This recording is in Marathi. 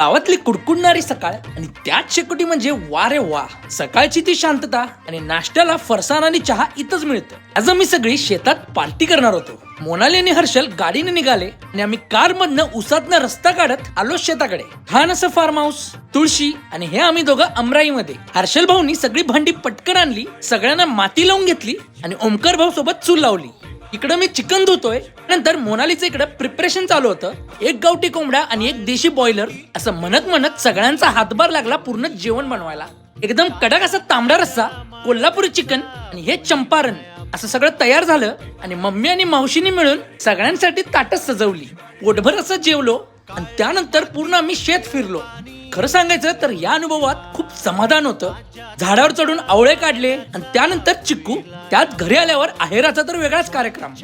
गावातली कुडकुडणारी सकाळ आणि त्याच शेकोटी म्हणजे वा रे वा. सकाळची ती शांतता आणि नाश्त्याला फरसाण आणि चहा इथंच मिळतं. आज आम्ही सगळी शेतात पार्टी करणार होतो. मोनाली आणि हर्षल गाडीने निघाले आणि आम्ही कार मधनं उसातनं रस्ता काढत आलो शेताकडे. छान असं फार्म हाऊस, तुळशी आणि हे आम्ही दोघं अमराईमध्ये. हर्षल भाऊनी सगळी भांडी पटकन आणली, सगळ्यांना माती लावून घेतली आणि ओमकार भाऊ सोबत चूल लावली. इकडं मी चिकन धुतोय. नंतर मोनालीचं इकडं प्रिपरेशन चालू होतं. एक गावठी कोंबडा आणि एक देशी बॉयलर असं म्हणत म्हणत सगळ्यांचा हातभार लागला पूर्ण जेवण बनवायला. एकदम कडक असा तांबडा रस्सा, कोल्हापुरी चिकन आणि हे चंपारण असं सगळं तयार झालं आणि मम्मी आणि मावशीने मिळून सगळ्यांसाठी ताटच सजवली. पोटभर असं जेवलो आणि त्यानंतर पूर्ण आम्ही शेत फिरलो. खरं सांगायचं तर या अनुभवात खूप समाधान होतं. झाडावर चढून आवळे काढले आणि त्यानंतर चिक्कू, त्यात घरी आल्यावर आहेराचा तर वेगळाच कार्यक्रम.